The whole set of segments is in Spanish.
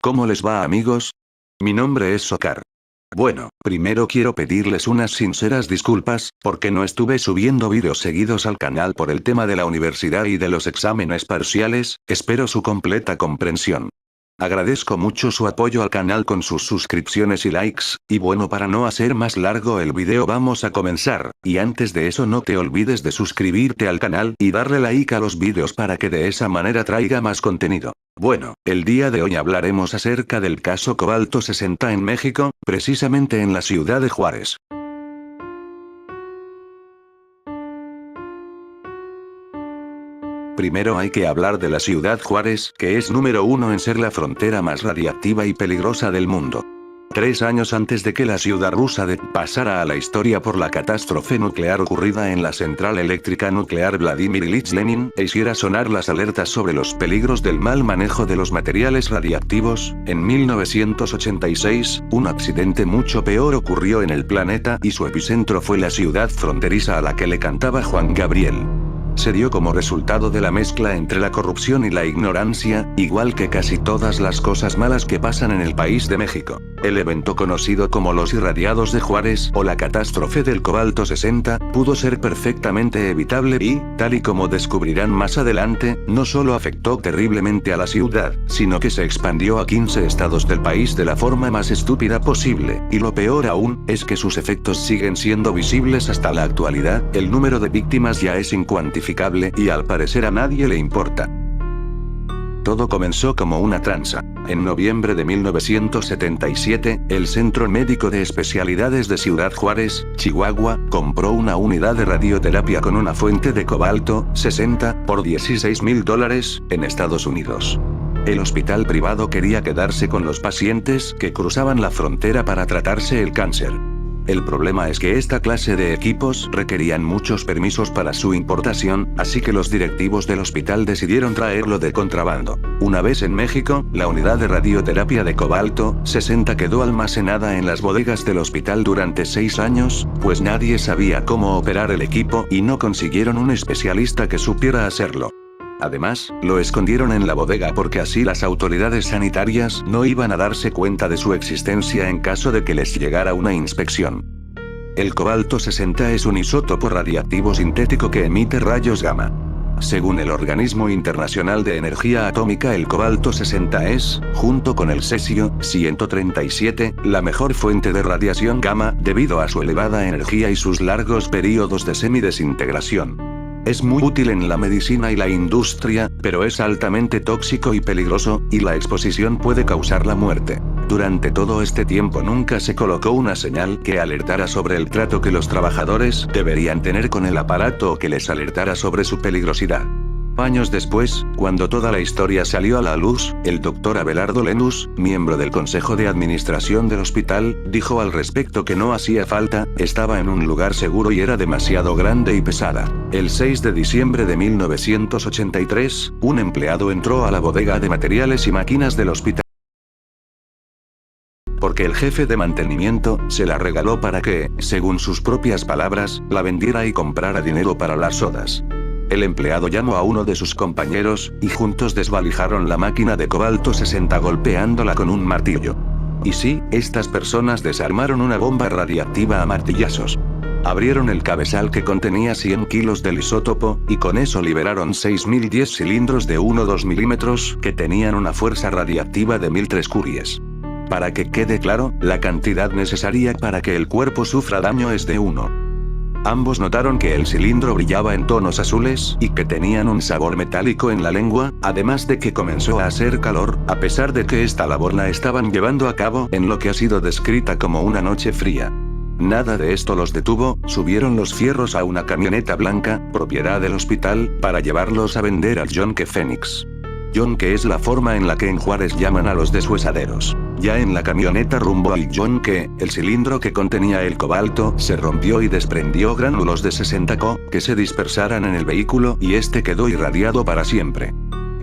¿Cómo les va, amigos? Mi nombre es Sokar. Bueno, primero quiero pedirles unas sinceras disculpas, porque no estuve subiendo vídeos seguidos al canal por el tema de la universidad y de los exámenes parciales, espero su completa comprensión. Agradezco mucho su apoyo al canal con sus suscripciones y likes, y bueno, para no hacer más largo el video vamos a comenzar, y antes de eso no te olvides de suscribirte al canal y darle like a los vídeos para que de esa manera traiga más contenido. Bueno, el día de hoy hablaremos acerca del caso Cobalto 60 en México, precisamente en la ciudad de Juárez. Primero hay que hablar de la ciudad Juárez, que es número 1 en ser la frontera más radiactiva y peligrosa del mundo. 3 años antes de que la ciudad rusa pasara a la historia por la catástrofe nuclear ocurrida en la central eléctrica nuclear Vladimir Ilich Lenin, e hiciera sonar las alertas sobre los peligros del mal manejo de los materiales radiactivos, en 1986, un accidente mucho peor ocurrió en el planeta y su epicentro fue la ciudad fronteriza a la que le cantaba Juan Gabriel. Se dio como resultado de la mezcla entre la corrupción y la ignorancia, igual que casi todas las cosas malas que pasan en el país de México. El evento conocido como los irradiados de Juárez o la catástrofe del Cobalto 60, pudo ser perfectamente evitable y, tal y como descubrirán más adelante, no solo afectó terriblemente a la ciudad, sino que se expandió a 15 estados del país de la forma más estúpida posible, y lo peor aún, es que sus efectos siguen siendo visibles hasta la actualidad, el número de víctimas ya es incuantificable y al parecer a nadie le importa. Todo comenzó como una tranza. En noviembre de 1977, el Centro Médico de Especialidades de Ciudad Juárez, Chihuahua, compró una unidad de radioterapia con una fuente de cobalto 60 por $16,000 en Estados Unidos. El hospital privado quería quedarse con los pacientes que cruzaban la frontera para tratarse el cáncer. El problema es que esta clase de equipos requerían muchos permisos para su importación, así que los directivos del hospital decidieron traerlo de contrabando. Una vez en México, la unidad de radioterapia de cobalto 60 quedó almacenada en las bodegas del hospital durante 6 años, pues nadie sabía cómo operar el equipo y no consiguieron un especialista que supiera hacerlo. Además, lo escondieron en la bodega porque así las autoridades sanitarias no iban a darse cuenta de su existencia en caso de que les llegara una inspección. El cobalto 60 es un isótopo radiactivo sintético que emite rayos gamma. Según el Organismo Internacional de Energía Atómica, el cobalto 60 es, junto con el cesio 137, la mejor fuente de radiación gamma, debido a su elevada energía y sus largos períodos de semidesintegración. Es muy útil en la medicina y la industria, pero es altamente tóxico y peligroso, y la exposición puede causar la muerte. Durante todo este tiempo nunca se colocó una señal que alertara sobre el trato que los trabajadores deberían tener con el aparato o que les alertara sobre su peligrosidad. Años después, cuando toda la historia salió a la luz, el Dr. Abelardo Lenus, miembro del Consejo de Administración del hospital, dijo al respecto que no hacía falta, estaba en un lugar seguro y era demasiado grande y pesada. El 6 de diciembre de 1983, un empleado entró a la bodega de materiales y máquinas del hospital porque el jefe de mantenimiento se la regaló para que, según sus propias palabras, la vendiera y comprara dinero para las sodas. El empleado llamó a uno de sus compañeros, y juntos desvalijaron la máquina de cobalto 60 golpeándola con un martillo. Y sí, estas personas desarmaron una bomba radiactiva a martillazos. Abrieron el cabezal que contenía 100 kilos del isótopo, y con eso liberaron 6.010 cilindros de 1,2 milímetros, que tenían una fuerza radiactiva de 1.003 curies. Para que quede claro, la cantidad necesaria para que el cuerpo sufra daño es de 1. Ambos notaron que el cilindro brillaba en tonos azules y que tenían un sabor metálico en la lengua, además de que comenzó a hacer calor, a pesar de que esta labor la estaban llevando a cabo en lo que ha sido descrita como una noche fría. Nada de esto los detuvo, subieron los fierros a una camioneta blanca, propiedad del hospital, para llevarlos a vender al Yonke Phoenix. Yonke es la forma en la que en Juárez llaman a los deshuesaderos. Ya en la camioneta rumbo al Yonke, el cilindro que contenía el cobalto se rompió y desprendió gránulos de 60 Co, que se dispersaran en el vehículo y este quedó irradiado para siempre.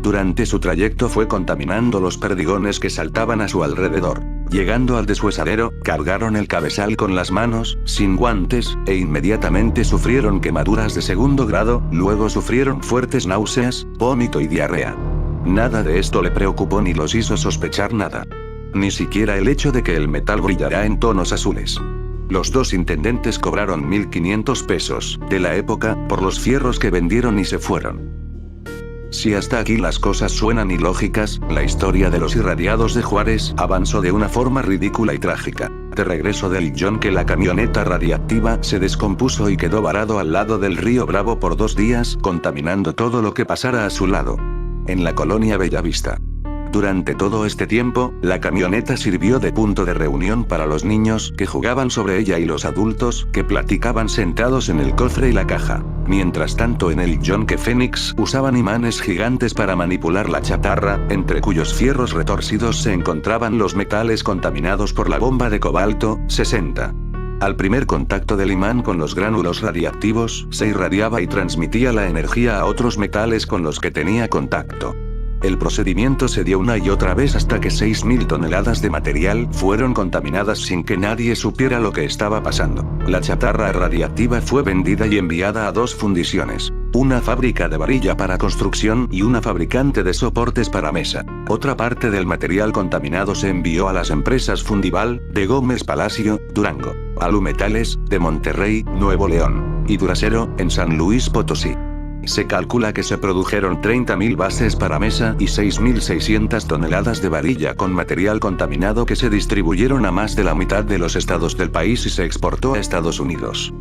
Durante su trayecto fue contaminando los perdigones que saltaban a su alrededor. Llegando al deshuesadero, cargaron el cabezal con las manos, sin guantes, e inmediatamente sufrieron quemaduras de segundo grado, luego sufrieron fuertes náuseas, vómito y diarrea. Nada de esto le preocupó ni los hizo sospechar nada. Ni siquiera el hecho de que el metal brillará en tonos azules. Los dos intendentes cobraron 1.500 pesos, de la época, por los fierros que vendieron y se fueron. Si hasta aquí las cosas suenan ilógicas, la historia de los irradiados de Juárez avanzó de una forma ridícula y trágica. De regreso del yunque, la camioneta radiactiva se descompuso y quedó varado al lado del río Bravo por 2 días, contaminando todo lo que pasara a su lado. En la colonia Bellavista. Durante todo este tiempo, la camioneta sirvió de punto de reunión para los niños que jugaban sobre ella y los adultos que platicaban sentados en el cofre y la caja. Mientras tanto, en el yunque Fénix usaban imanes gigantes para manipular la chatarra, entre cuyos fierros retorcidos se encontraban los metales contaminados por la bomba de cobalto 60. Al primer contacto del imán con los gránulos radiactivos, se irradiaba y transmitía la energía a otros metales con los que tenía contacto. El procedimiento se dio una y otra vez hasta que 6.000 toneladas de material fueron contaminadas sin que nadie supiera lo que estaba pasando. La chatarra radiactiva fue vendida y enviada a 2 fundiciones. Una fábrica de varilla para construcción y una fabricante de soportes para mesa. Otra parte del material contaminado se envió a las empresas Fundival, de Gómez Palacio, Durango, Alumetales, de Monterrey, Nuevo León, y Duracero, en San Luis Potosí. Se calcula que se produjeron 30.000 bases para mesa y 6.600 toneladas de varilla con material contaminado que se distribuyeron a más de la mitad de los estados del país y se exportó a Estados Unidos.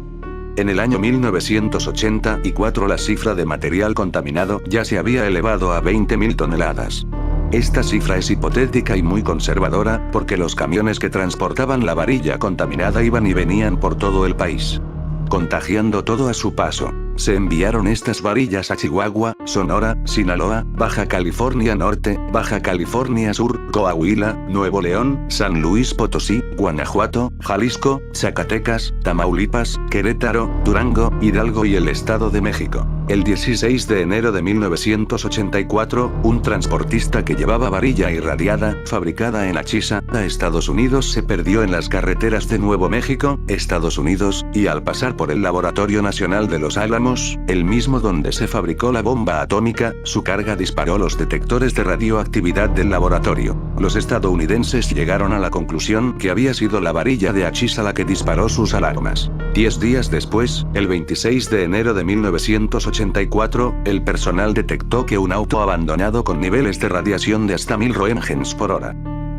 En el año 1984 la cifra de material contaminado ya se había elevado a 20.000 toneladas. Esta cifra es hipotética y muy conservadora, porque los camiones que transportaban la varilla contaminada iban y venían por todo el país, contagiando todo a su paso. Se enviaron estas varillas a Chihuahua, Sonora, Sinaloa, Baja California Norte, Baja California Sur, Coahuila, Nuevo León, San Luis Potosí, Guanajuato, Jalisco, Zacatecas, Tamaulipas, Querétaro, Durango, Hidalgo y el Estado de México. El 16 de enero de 1984, un transportista que llevaba varilla irradiada, fabricada en Achisa, a Estados Unidos se perdió en las carreteras de Nuevo México, Estados Unidos, y al pasar por el Laboratorio Nacional de Los Álamos, el mismo donde se fabricó la bomba atómica, su carga disparó los detectores de radioactividad del laboratorio. Los estadounidenses llegaron a la conclusión que había sido la varilla de Achisa la que disparó sus alarmas. 10 días después, el 26 de enero de 1984, el personal detectó que un auto abandonado con niveles de radiación de hasta 1000 roentgens por hora.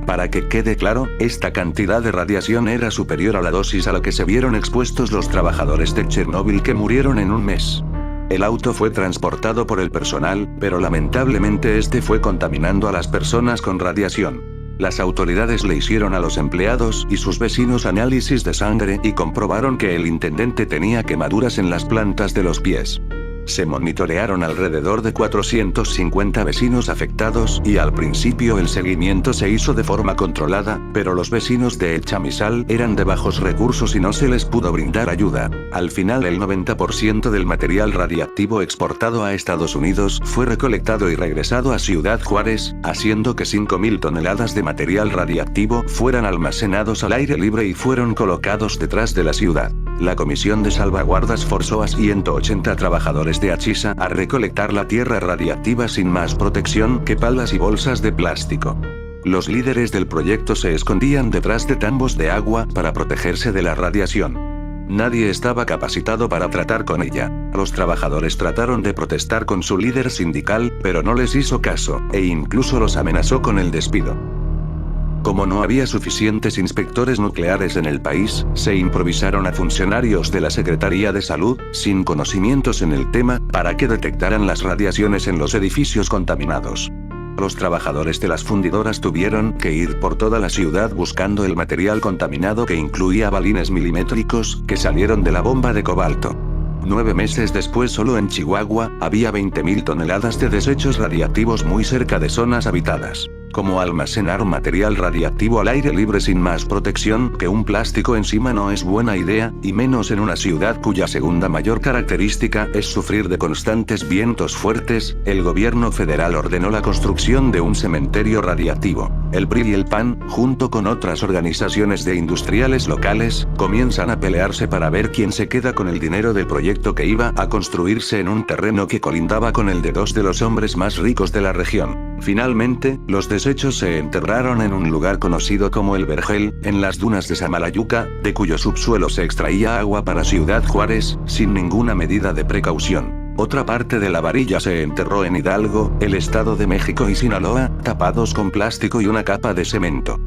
Para que quede claro, esta cantidad de radiación era superior a la dosis a la que se vieron expuestos los trabajadores de Chernóbil que murieron en un mes. El auto fue transportado por el personal, pero lamentablemente este fue contaminando a las personas con radiación. Las autoridades le hicieron a los empleados y sus vecinos análisis de sangre y comprobaron que el intendente tenía quemaduras en las plantas de los pies. Se monitorearon alrededor de 450 vecinos afectados y al principio el seguimiento se hizo de forma controlada, pero los vecinos de El Chamizal eran de bajos recursos y no se les pudo brindar ayuda. Al final el 90% del material radiactivo exportado a Estados Unidos fue recolectado y regresado a Ciudad Juárez, haciendo que 5.000 toneladas de material radiactivo fueran almacenados al aire libre y fueron colocados detrás de la ciudad. La Comisión de Salvaguardas forzó a 180 trabajadores de Achisa a recolectar la tierra radiactiva sin más protección que palas y bolsas de plástico. Los líderes del proyecto se escondían detrás de tambos de agua para protegerse de la radiación. Nadie estaba capacitado para tratar con ella. Los trabajadores trataron de protestar con su líder sindical, pero no les hizo caso, e incluso los amenazó con el despido. Como no había suficientes inspectores nucleares en el país, se improvisaron a funcionarios de la Secretaría de Salud, sin conocimientos en el tema, para que detectaran las radiaciones en los edificios contaminados. Los trabajadores de las fundidoras tuvieron que ir por toda la ciudad buscando el material contaminado que incluía balines milimétricos que salieron de la bomba de cobalto. 9 meses después, solo en Chihuahua, había 20.000 toneladas de desechos radiactivos muy cerca de zonas habitadas. Como almacenar material radiactivo al aire libre sin más protección que un plástico encima no es buena idea, y menos en una ciudad cuya segunda mayor característica es sufrir de constantes vientos fuertes. El gobierno federal ordenó la construcción de un cementerio radiactivo. El PRI y el PAN, junto con otras organizaciones de industriales locales, comienzan a pelearse para ver quién se queda con el dinero del proyecto que iba a construirse en un terreno que colindaba con el de dos de los hombres más ricos de la región. Finalmente, los desechos se enterraron en un lugar conocido como El Vergel, en las dunas de Samalayuca, de cuyo subsuelo se extraía agua para Ciudad Juárez, sin ninguna medida de precaución. Otra parte de la varilla se enterró en Hidalgo, el Estado de México y Sinaloa, tapados con plástico y una capa de cemento.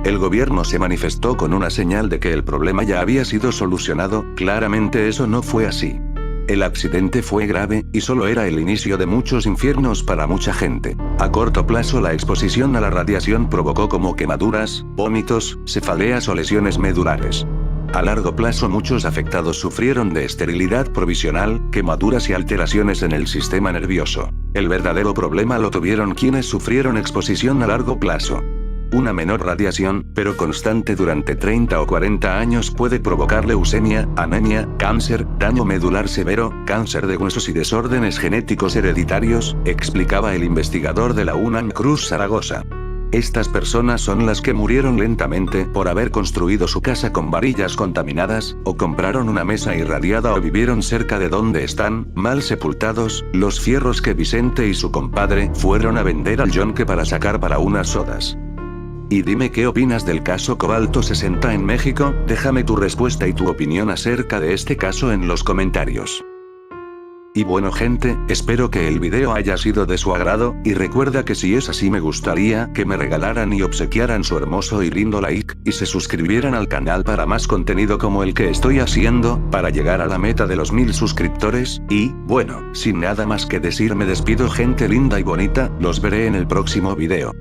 El gobierno se manifestó con una señal de que el problema ya había sido solucionado. Claramente eso no fue así. El accidente fue grave, y solo era el inicio de muchos infiernos para mucha gente. A corto plazo, la exposición a la radiación provocó como quemaduras, vómitos, cefaleas o lesiones medulares. A largo plazo, muchos afectados sufrieron de esterilidad provisional, quemaduras y alteraciones en el sistema nervioso. El verdadero problema lo tuvieron quienes sufrieron exposición a largo plazo. Una menor radiación, pero constante durante 30 o 40 años puede provocar leucemia, anemia, cáncer, daño medular severo, cáncer de huesos y desórdenes genéticos hereditarios, explicaba el investigador de la UNAM Cruz Zaragoza. Estas personas son las que murieron lentamente por haber construido su casa con varillas contaminadas, o compraron una mesa irradiada o vivieron cerca de donde están, mal sepultados, los fierros que Vicente y su compadre fueron a vender al yonque para sacar para unas sodas. Y dime qué opinas del caso Cobalto 60 en México. Déjame tu respuesta y tu opinión acerca de este caso en los comentarios. Y bueno gente, espero que el video haya sido de su agrado, y recuerda que si es así me gustaría que me regalaran y obsequiaran su hermoso y lindo like, y se suscribieran al canal para más contenido como el que estoy haciendo, para llegar a la meta de los 1000 suscriptores. Y, bueno, sin nada más que decir me despido gente linda y bonita, los veré en el próximo video.